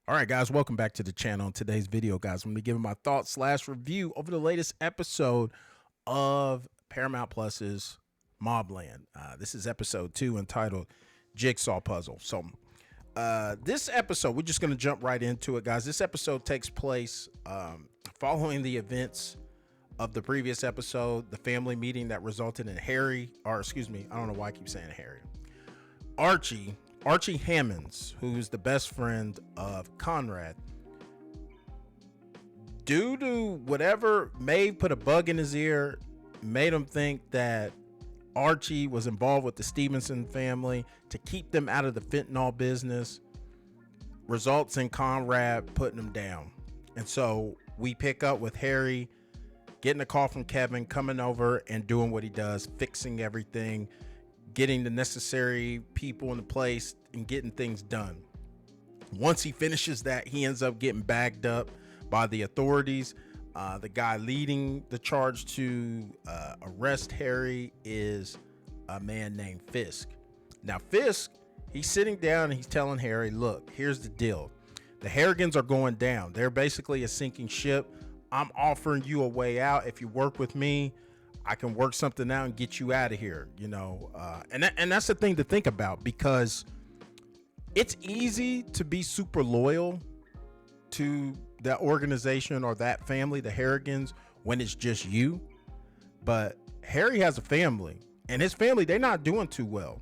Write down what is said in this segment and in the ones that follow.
All right, guys, welcome back to the channel. In today's video, guys, I'm going to be giving my thoughts / review over the latest episode of Paramount Plus's MobLand. This is episode 2 entitled Jigsaw Puzzle. So this episode, we're just going to jump right into it, guys. This episode takes place following the events of the previous episode, the family meeting that resulted in Harry, or excuse me, I don't know why I keep saying Harry. Archie Hammonds, who's the best friend of Conrad, due to whatever Maeve put a bug in his ear, made him think that Archie was involved with the Stevenson family to keep them out of the fentanyl business, results in Conrad putting him down. And so we pick up with Harry getting a call from Kevin, coming over and doing what he does, fixing everything, getting the necessary people in the place and getting things done. Once he finishes that, he ends up getting bagged up by the authorities. The guy leading the charge to arrest Harry is a man named Fisk. Now Fisk, he's sitting down and he's telling Harry, look, here's the deal. The Harrigans are going down. They're basically a sinking ship. I'm offering you a way out. If you work with me, I can work something out and get you out of here, you know. And that's the thing to think about, because it's easy to be super loyal to that organization or that family, the Harrigans, when it's just you. But Harry has a family, and his family, they're not doing too well.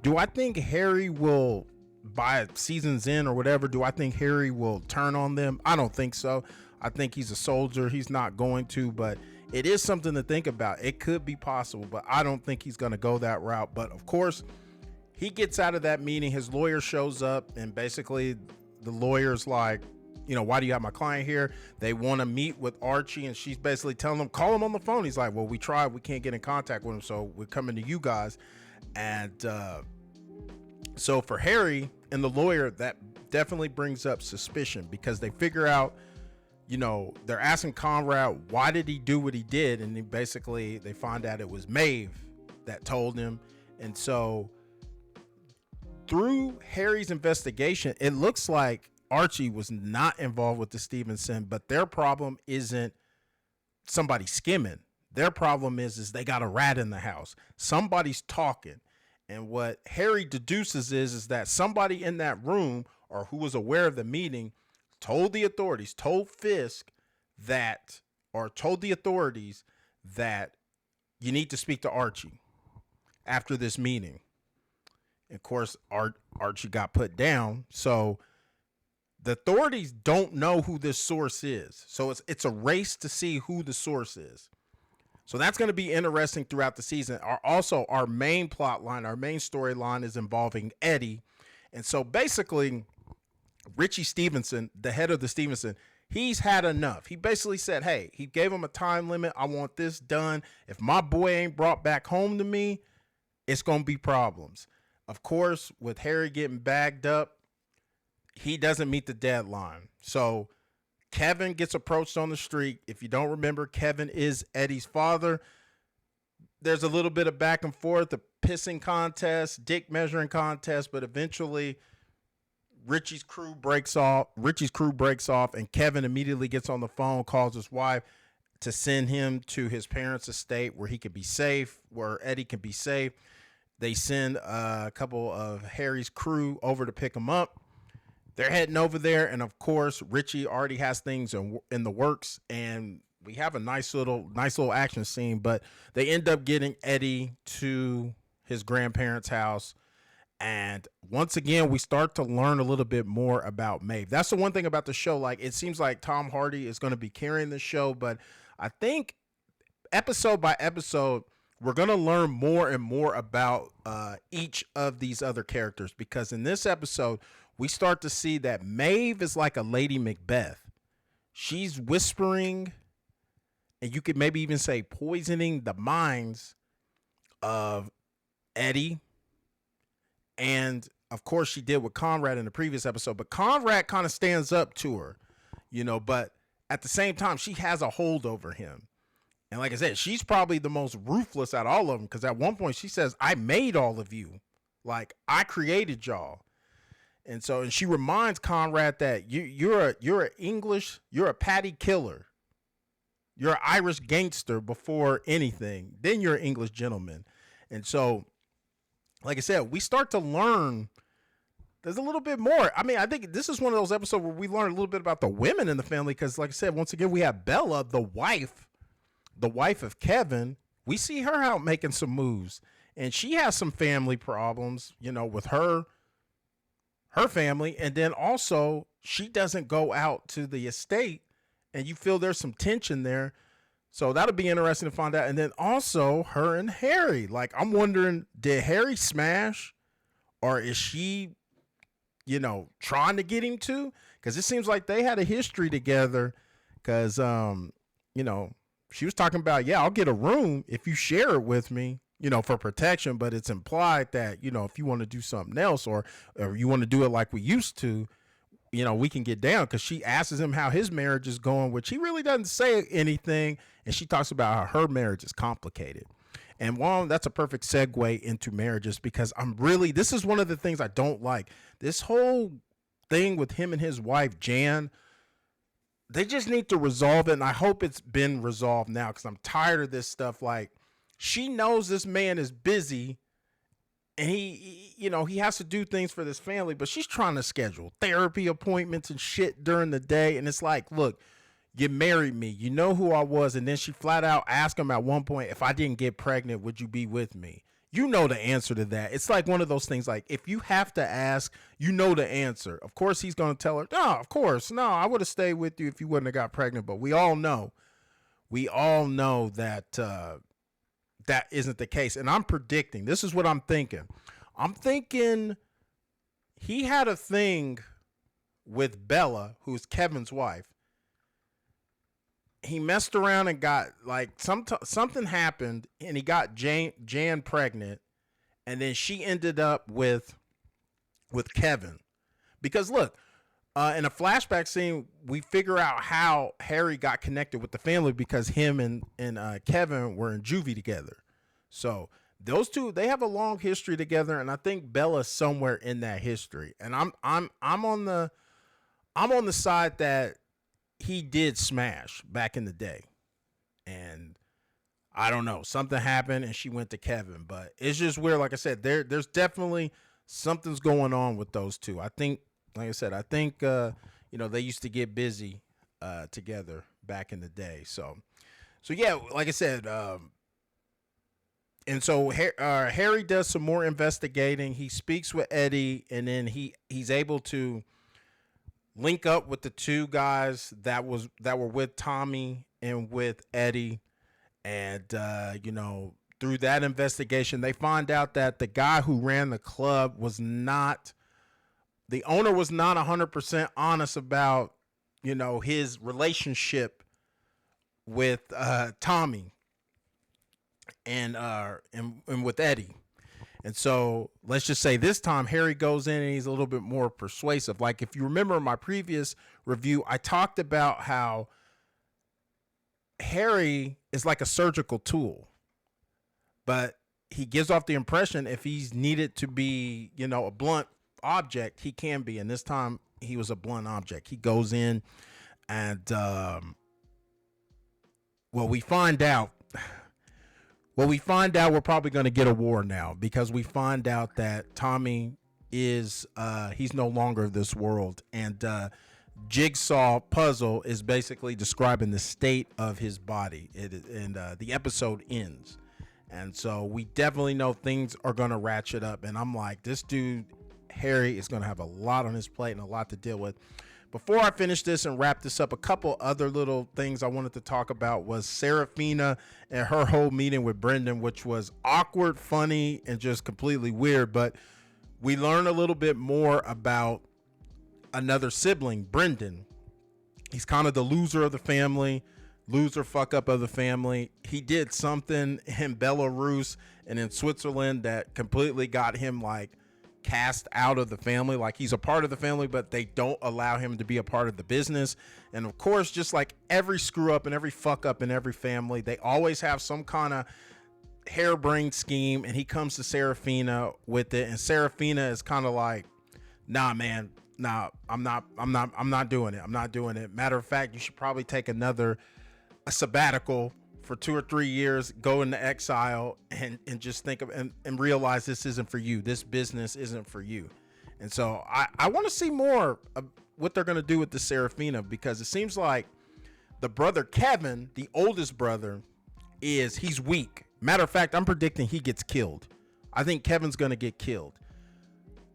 Do I think Harry will, by season's end or whatever, do I think Harry will turn on them? I don't think so. I think he's a soldier. He's not going to, but it is something to think about. It could be possible, but I don't think he's going to go that route. But of course, he gets out of that meeting. His lawyer shows up, and basically the lawyer's like, you know, why do you have my client here? They want to meet with Archie, and she's basically telling him, call him on the phone. He's like, well, we tried. We can't get in contact with him, so we're coming to you guys. And so for Harry and the lawyer, that definitely brings up suspicion, because they figure out, you know, they're asking Conrad, why did he do what he did? And they find out it was Maeve that told him. And so through Harry's investigation, it looks like Archie was not involved with the Stevenson, but their problem isn't somebody skimming. Their problem is they got a rat in the house. Somebody's talking. And what Harry deduces is that somebody in that room, or who was aware of the meeting, told the authorities, told Fisk that, or told the authorities that you need to speak to Archie after this meeting. Of course, Archie got put down. So the authorities don't know who this source is. So it's a race to see who the source is. So that's going to be interesting throughout the season. Our main plot line, our main storyline is involving Eddie. And so basically, Richie Stevenson, the head of the Stevenson, he's had enough. He basically said, hey, he gave him a time limit. I want this done. If my boy ain't brought back home to me, it's going to be problems. Of course, with Harry getting bagged up, he doesn't meet the deadline. So Kevin gets approached on the street. If you don't remember, Kevin is Eddie's father. There's a little bit of back and forth, a pissing contest, dick measuring contest, but eventually Richie's crew breaks off, and Kevin immediately gets on the phone, calls his wife to send him to his parents' estate where he could be safe, where Eddie can be safe. They send a couple of Harry's crew over to pick him up. They're heading over there, and of course, Richie already has things in the works, and we have a nice little action scene. But they end up getting Eddie to his grandparents' house. And once again, we start to learn a little bit more about Maeve. That's the one thing about the show. Like, it seems like Tom Hardy is going to be carrying the show, but I think episode by episode, we're going to learn more and more about each of these other characters, because in this episode, we start to see that Maeve is like a Lady Macbeth. She's whispering, and you could maybe even say poisoning the minds of Eddie. And of course, she did with Conrad in the previous episode, but Conrad kind of stands up to her, you know, but at the same time, she has a hold over him. And like I said, she's probably the most ruthless out of all of them, because at one point she says, I made all of you. Like, I created y'all. And she reminds Conrad that you're a patty killer. You're an Irish gangster before anything. Then you're an English gentleman. And so, like I said, we start to learn there's a little bit more. I mean, I think this is one of those episodes where we learn a little bit about the women in the family because, like I said, once again, we have Bella, the wife of Kevin. We see her out making some moves, and she has some family problems, with her family. And then also, she doesn't go out to the estate, and you feel there's some tension there. So that'll be interesting to find out. And then also, her and Harry. Like, I'm wondering, did Harry smash, or is she trying to get him to? Because it seems like they had a history together. Because, she was talking about, yeah, I'll get a room if you share it with me, for protection. But it's implied that, if you want to do something else or you want to do it like we used to, we can get down. Because she asks him how his marriage is going, which he really doesn't say anything. And she talks about how her marriage is complicated. And that's a perfect segue into marriages, because this is one of the things I don't like. This whole thing with him and his wife, Jan, they just need to resolve it. And I hope it's been resolved now, because I'm tired of this stuff. Like, she knows this man is busy and he has to do things for this family, but she's trying to schedule therapy appointments and shit during the day. And it's like, look, you married me. You know who I was. And then she flat out asked him at one point, if I didn't get pregnant, would you be with me? You know the answer to that. It's like one of those things, like, if you have to ask, you know the answer. Of course, he's going to tell her, no, of course. No, I would have stayed with you if you wouldn't have got pregnant. But we all know that that isn't the case. And I'm predicting, this is what I'm thinking. I'm thinking he had a thing with Bella, who's Kevin's wife. He messed around and got, like, something happened, and he got Jan pregnant, and then she ended up with Kevin. Because look, in a flashback scene, we figure out how Harry got connected with the family, because him and Kevin were in juvie together. So those two, they have a long history together, and I think Bella's somewhere in that history. And I'm on the side that he did smash back in the day. And I don't know, something happened and she went to Kevin, but it's just weird. Like I said, there's definitely something's going on with those two. I think, like I said, they used to get busy together back in the day. So yeah, like I said, and so Harry does some more investigating. He speaks with Eddie, and then he's able to link up with the two guys that were with Tommy and with Eddie. And, through that investigation, they find out that the guy who ran the club the owner was not 100% honest about, his relationship with Tommy and with Eddie. And so let's just say this time Harry goes in and he's a little bit more persuasive. Like, if you remember my previous review, I talked about how Harry is like a surgical tool, but he gives off the impression if he's needed to be, a blunt object, he can be. And this time he was a blunt object. He goes in and, we find out we're probably going to get a war now, because we find out that Tommy is he's no longer of this world, and Jigsaw puzzle is basically describing the state of his body. The episode ends, and so we definitely know things are going to ratchet up. And I'm like, this dude Harry is going to have a lot on his plate and a lot to deal with. Before I finish this and wrap this up, a couple other little things I wanted to talk about was Serafina and her whole meeting with Brendan, which was awkward, funny, and just completely weird. But we learn a little bit more about another sibling, Brendan. He's kind of the loser of the family, fuck up of the family. He did something in Belarus and in Switzerland that completely got him, like, cast out of the family. Like, he's a part of the family, but they don't allow him to be a part of the business. And of course, just like every screw up and every fuck up in every family, they always have some kind of harebrained scheme, and he comes to Serafina with it. And Serafina is kind of like Nah, man. Nah, I'm not doing it. I'm not doing it. Matter of fact, you should probably take a sabbatical for 2 or 3 years, go into exile, and just think of and realize this isn't for you. This business isn't for you. And so I want to see more of what they're gonna do with the Serafina, because it seems like the brother Kevin, the oldest brother, he's weak. Matter of fact, I'm predicting he gets killed. I think Kevin's gonna get killed.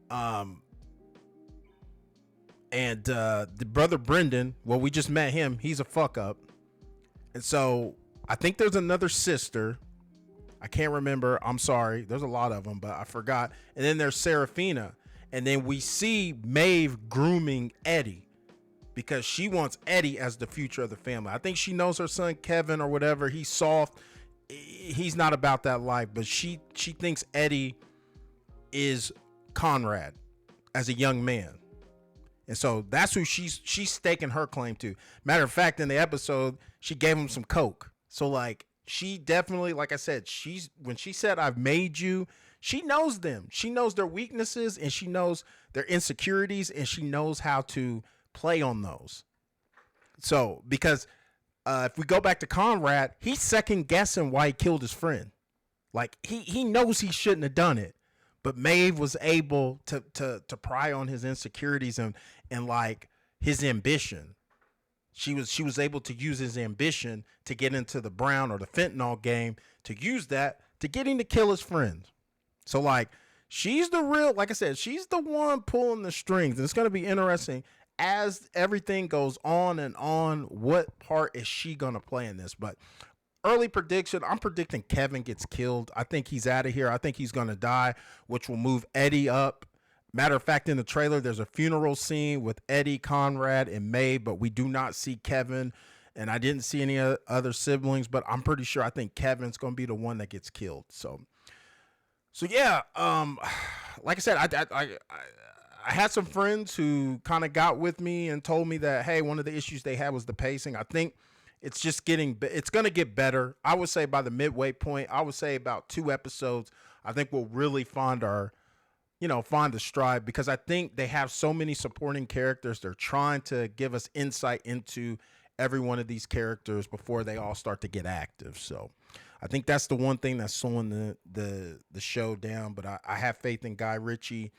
Um, and the brother Brendan, well, we just met him. He's a fuck up. And so I think there's another sister. I can't remember. I'm sorry. There's a lot of them, but I forgot. And then there's Serafina. And then we see Maeve grooming Eddie because she wants Eddie as the future of the family. I think she knows her son Kevin or whatever. He's soft. He's not about that life, but she thinks Eddie is Conrad as a young man. And so that's who she's staking her claim to. Matter of fact, in the episode, she gave him some coke. So like she definitely, like I said, when she said I've made you, she knows them. She knows their weaknesses and she knows their insecurities and she knows how to play on those. So because if we go back to Conrad, he's second guessing why he killed his friend. Like he knows he shouldn't have done it, but Maeve was able to pry on his insecurities and like his ambition. She was able to use his ambition to get into the brown or the fentanyl game, to use that to get him to kill his friends. So like she's the real, like I said, she's the one pulling the strings. And it's going to be interesting as everything goes on and on. What part is she going to play in this? But early prediction, I'm predicting Kevin gets killed. I think he's out of here. I think he's going to die, which will move Eddie up. Matter of fact, in the trailer, there's a funeral scene with Eddie, Conrad, and May, but we do not see Kevin, and I didn't see any other siblings, but I'm pretty sure I think Kevin's going to be the one that gets killed. So yeah, like I said, I had some friends who kind of got with me and told me that, hey, one of the issues they had was the pacing. I think it's just it's going to get better. I would say by the midway point, I would say about 2 episodes, I think we'll really find the stride, because I think they have so many supporting characters. They're trying to give us insight into every one of these characters before they all start to get active. So I think that's the one thing that's slowing the show down. But I have faith in Guy Ritchie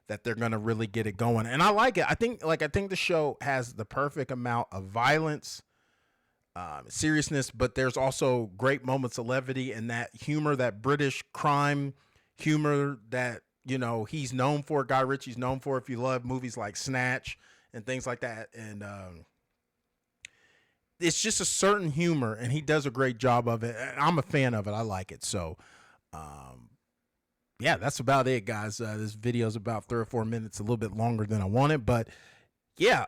that they're going to really get it going. And I like it. I think the show has the perfect amount of violence, seriousness, but there's also great moments of levity and that humor, that British crime humor that, he's known for. Guy Ritchie's known for, if you love movies like Snatch and things like that. And it's just a certain humor, and he does a great job of it. And I'm a fan of it. I like it. So, yeah, that's about it, guys. This video is about 3 or 4 minutes, a little bit longer than I wanted, but yeah.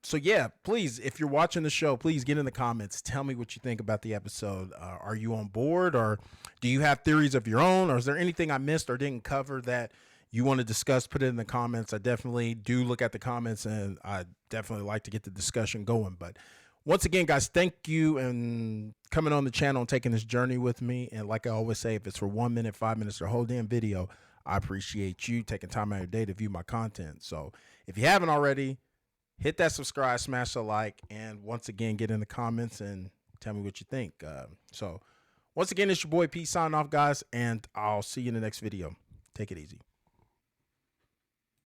So yeah, please, if you're watching the show, please get in the comments. Tell me what you think about the episode. Are you on board, or do you have theories of your own, or is there anything I missed or didn't cover that you want to discuss? Put it in the comments. I definitely do look at the comments, and I definitely like to get the discussion going. But once again, guys, thank you and coming on the channel and taking this journey with me. And like I always say, if it's for 1 minute, 5 minutes, or a whole damn video, I appreciate you taking time out of your day to view my content. So if you haven't already, hit that subscribe, smash a like, and once again, get in the comments and tell me what you think. So once again, it's your boy P signing off, guys, and I'll see you in the next video. Take it easy.